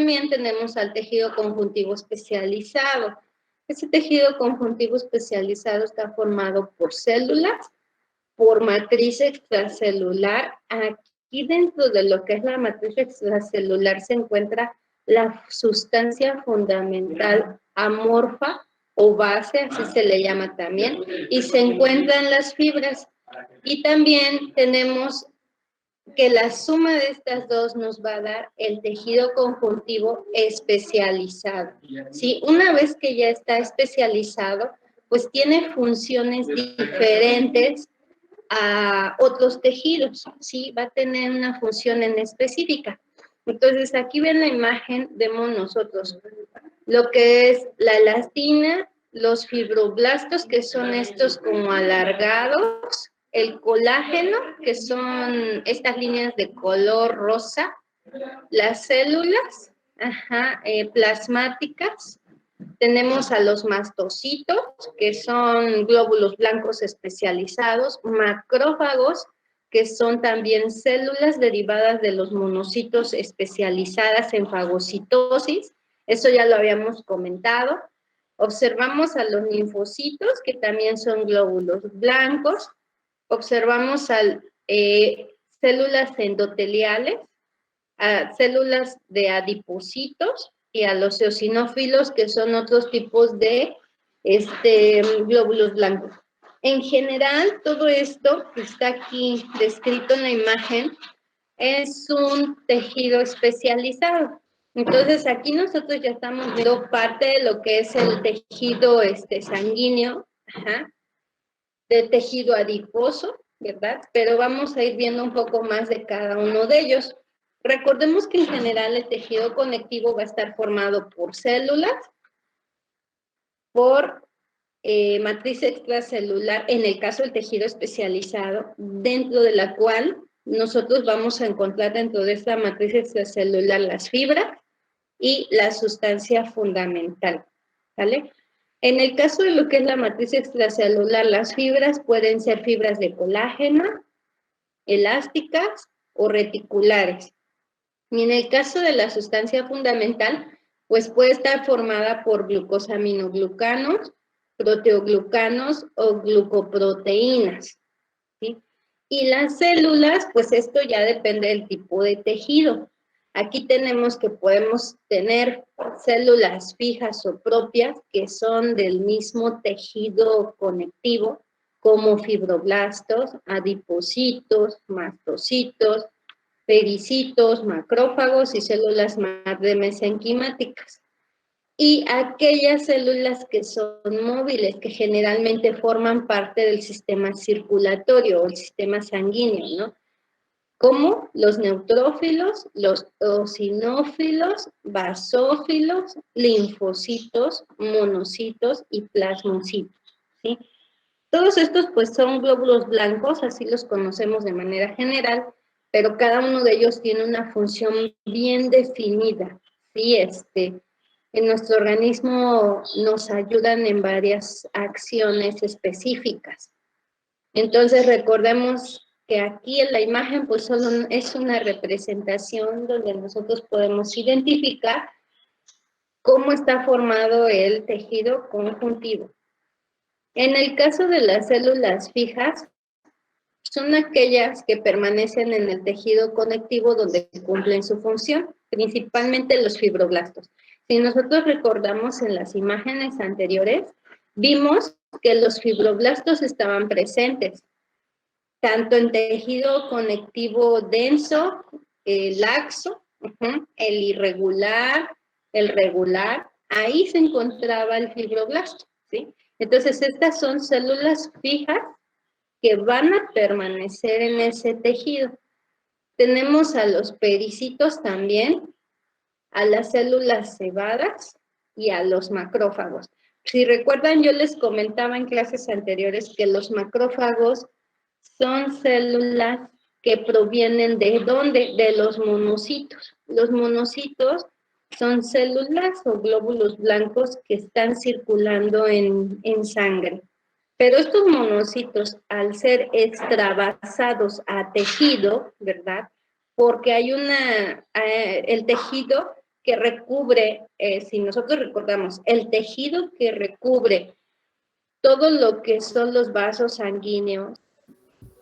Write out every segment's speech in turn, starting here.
también tenemos al tejido conjuntivo especializado. Ese tejido conjuntivo especializado está formado por células, por matriz extracelular. Aquí dentro de lo que es la matriz extracelular se encuentra la sustancia fundamental amorfa o base, así se le llama también, y se encuentran las fibras. Y también tenemos que la suma de estas dos nos va a dar el tejido conjuntivo especializado. ¿Sí? Una vez que ya está especializado, pues tiene funciones diferentes a otros tejidos, ¿sí? Va a tener una función en específica. Entonces, aquí ven la imagen, vemos nosotros lo que es la elastina, los fibroblastos, que son estos como alargados, el colágeno, que son estas líneas de color rosa, las células plasmáticas, tenemos a los mastocitos, que son glóbulos blancos especializados, macrófagos, que son también células derivadas de los monocitos especializadas en fagocitosis, eso ya lo habíamos comentado. Observamos a los linfocitos, que también son glóbulos blancos. Observamos a células endoteliales, a células de adipocitos y a los eosinófilos, que son otros tipos de glóbulos blancos. En general, todo esto que está aquí descrito en la imagen es un tejido especializado. Entonces, aquí nosotros ya estamos viendo parte de lo que es el tejido sanguíneo, del tejido adiposo, ¿verdad? Pero vamos a ir viendo un poco más de cada uno de ellos. Recordemos que en general el tejido conectivo va a estar formado por células, por matriz extracelular, en el caso del tejido especializado, dentro de la cual nosotros vamos a encontrar dentro de esta matriz extracelular las fibras y la sustancia fundamental, ¿vale? En el caso de lo que es la matriz extracelular, las fibras pueden ser fibras de colágeno, elásticas o reticulares. Y en el caso de la sustancia fundamental, pues puede estar formada por glucosaminoglucanos, proteoglucanos o glucoproteínas, ¿sí? Y las células, pues esto ya depende del tipo de tejido. Aquí tenemos que podemos tener células fijas o propias que son del mismo tejido conectivo, como fibroblastos, adipocitos, mastocitos, pericitos, macrófagos y células madre mesenquimáticas. Y aquellas células que son móviles, que generalmente forman parte del sistema circulatorio o el sistema sanguíneo, ¿no? Como los neutrófilos, los eosinófilos, basófilos, linfocitos, monocitos y plasmocitos, ¿sí? Todos estos pues son glóbulos blancos, así los conocemos de manera general, pero cada uno de ellos tiene una función bien definida, ¿sí? En nuestro organismo nos ayudan en varias acciones específicas. Entonces recordemos que aquí en la imagen pues solo es una representación donde nosotros podemos identificar cómo está formado el tejido conjuntivo. En el caso de las células fijas, son aquellas que permanecen en el tejido conectivo donde cumplen su función, principalmente los fibroblastos. Si nosotros recordamos en las imágenes anteriores, vimos que los fibroblastos estaban presentes, tanto en tejido conectivo denso, laxo, el irregular, el regular, ahí se encontraba el fibroblasto, ¿sí? Entonces, estas son células fijas que van a permanecer en ese tejido. Tenemos a los pericitos también, a las células cebadas y a los macrófagos. Si recuerdan, yo les comentaba en clases anteriores que los macrófagos son células que provienen ¿de dónde? De los monocitos. Los monocitos son células o glóbulos blancos que están circulando en sangre. Pero estos monocitos, al ser extravasados a tejido, ¿verdad? Porque hay el tejido que recubre, si nosotros recordamos, el tejido que recubre todo lo que son los vasos sanguíneos.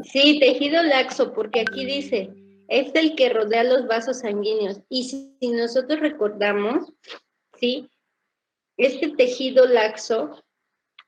Sí, tejido laxo, porque aquí dice, es el que rodea los vasos sanguíneos. Y si nosotros recordamos, ¿sí? Este tejido laxo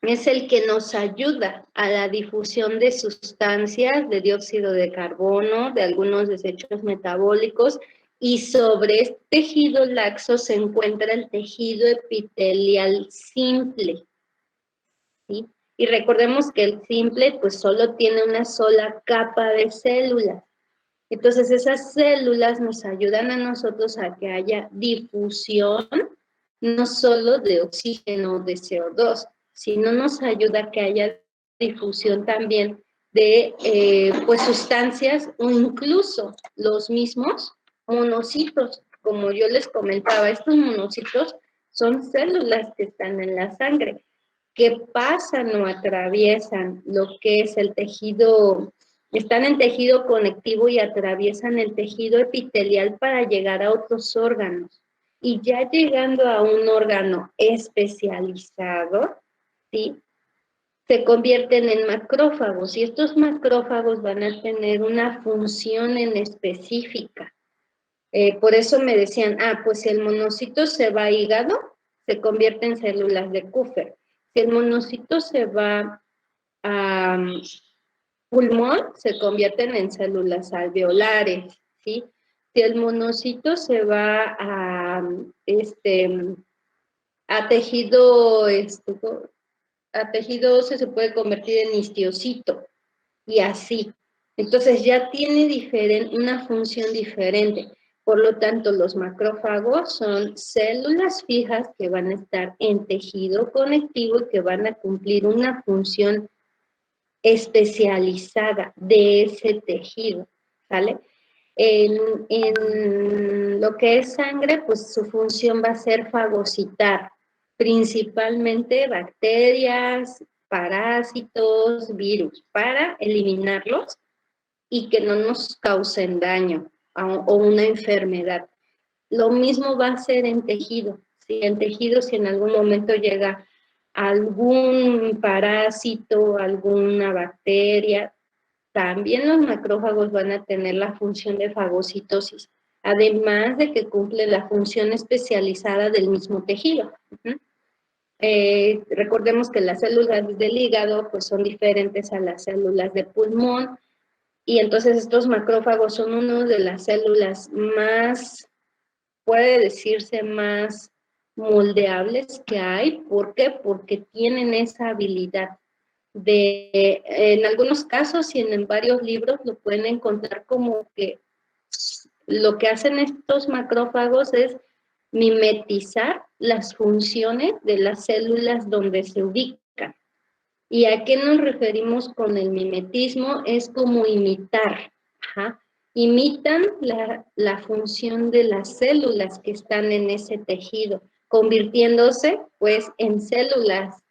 es el que nos ayuda a la difusión de sustancias, de dióxido de carbono, de algunos desechos metabólicos, y sobre este tejido laxo se encuentra el tejido epitelial simple, ¿sí? Y recordemos que el simple pues solo tiene una sola capa de células. Entonces esas células nos ayudan a nosotros a que haya difusión no solo de oxígeno, de CO2, sino nos ayuda a que haya difusión también de pues sustancias o incluso los mismos monocitos. Como yo les comentaba, estos monocitos son células que están en la sangre, que pasan o atraviesan lo que es el tejido, están en tejido conectivo y atraviesan el tejido epitelial para llegar a otros órganos. Y ya llegando a un órgano especializado, ¿sí? Se convierten en macrófagos y estos macrófagos van a tener una función en específica. Por eso me decían, pues si el monocito se va a hígado, se convierte en células de Kupffer. Si el monocito se va a pulmón, se convierten en células alveolares, ¿sí? Si el monocito se va a tejido, a tejido óseo, se puede convertir en histiocito, y así. Entonces ya tiene una función diferente. Por lo tanto, los macrófagos son células fijas que van a estar en tejido conectivo y que van a cumplir una función especializada de ese tejido, ¿sale? En lo que es sangre, pues su función va a ser fagocitar, principalmente bacterias, parásitos, virus, para eliminarlos y que no nos causen daño o una enfermedad. Lo mismo va a ser en tejido. Si en tejido, si en algún momento llega algún parásito, alguna bacteria, también los macrófagos van a tener la función de fagocitosis, además de que cumple la función especializada del mismo tejido. Recordemos que las células del hígado pues, son diferentes a las células de pulmón, y entonces estos macrófagos son una de las células más, puede decirse, más moldeables que hay. ¿Por qué? Porque tienen esa habilidad de, en algunos casos y en varios libros lo pueden encontrar como que lo que hacen estos macrófagos es mimetizar las funciones de las células donde se ubican. ¿Y a qué nos referimos con el mimetismo? Es como imitar. Ajá. Imitan la función de las células que están en ese tejido, convirtiéndose pues en células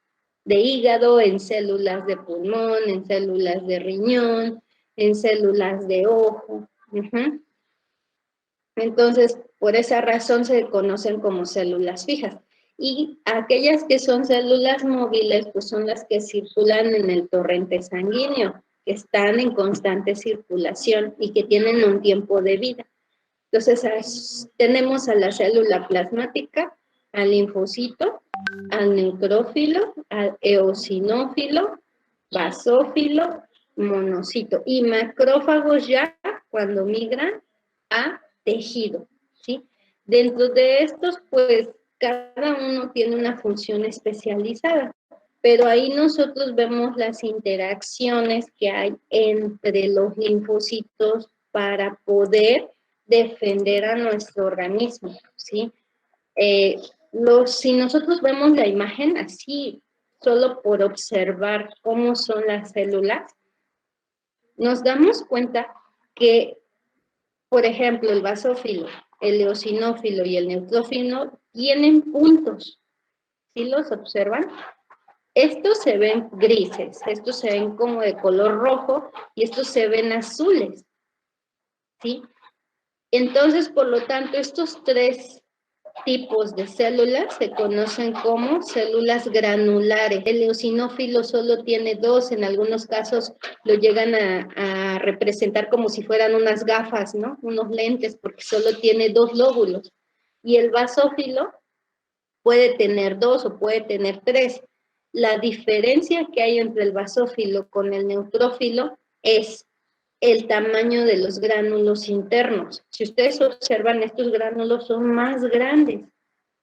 de hígado, en células de pulmón, en células de riñón, en células de ojo. Entonces, por esa razón se conocen como células fijas. Y aquellas que son células móviles, pues son las que circulan en el torrente sanguíneo, que están en constante circulación y que tienen un tiempo de vida. Entonces, tenemos a la célula plasmática, al linfocito, al neutrófilo, al eosinófilo, basófilo, monocito. Y macrófagos ya cuando migran a tejido, ¿sí? Dentro de estos, pues, cada uno tiene una función especializada, pero ahí nosotros vemos las interacciones que hay entre los linfocitos para poder defender a nuestro organismo, ¿sí? Si nosotros vemos la imagen así, solo por observar cómo son las células, nos damos cuenta que, por ejemplo, el basófilo, el eosinófilo y el neutrófilo tienen puntos. ¿Sí los observan? Estos se ven grises, estos se ven como de color rojo y estos se ven azules, ¿sí? Entonces, por lo tanto, estos tres tipos de células se conocen como células granulares. El eosinófilo solo tiene dos, en algunos casos lo llegan a representar como si fueran unas gafas, ¿no? Unos lentes, porque solo tiene dos lóbulos. Y el basófilo puede tener dos o puede tener tres. La diferencia que hay entre el basófilo con el neutrófilo es el tamaño de los gránulos internos. Si ustedes observan, estos gránulos son más grandes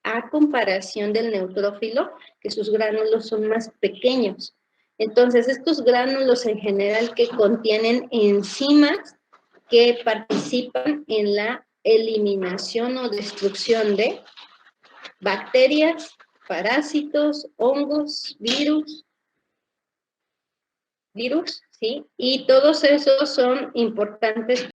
a comparación del neutrófilo, que sus gránulos son más pequeños. Entonces, estos gránulos en general que contienen enzimas que participan en la eliminación o destrucción de bacterias, parásitos, hongos, virus, ¿sí? Y todos esos son importantes